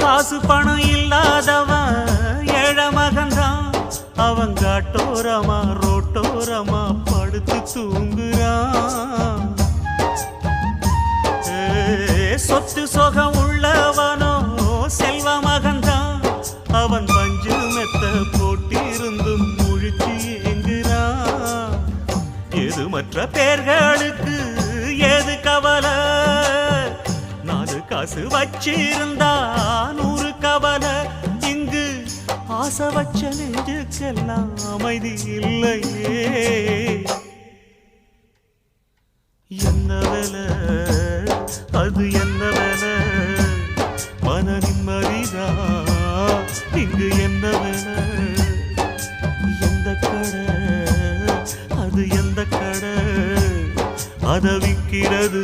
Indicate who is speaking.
Speaker 1: காசு பணம் இல்லாதவன் ஏழை மகன்தான். அவன் காட்டோரமா ரோட்டோரமா படுத்து தூங்குறான். சொத்து சொகம் உள்ளவனோ செல்வ மகன்தான். அவன் பஞ்சு மெத்த போட்டிருந்தும் முழிச்சு ஏங்குறான். எது மற்ற பேர்களுக்கு ஏது கவலை? 4 காசு வச்சிருந்தா 100 கவலை. இங்கு ஆசை வச்ச நெஞ்சுக்கெல்லாம் அமைதி இல்லையே. என்ன வேலை அது என்ன வேலை? மன நிம்மதிதா இங்கு என்ன வேலை? எந்த கடை அது எந்த கடை? அதை விற்கிறது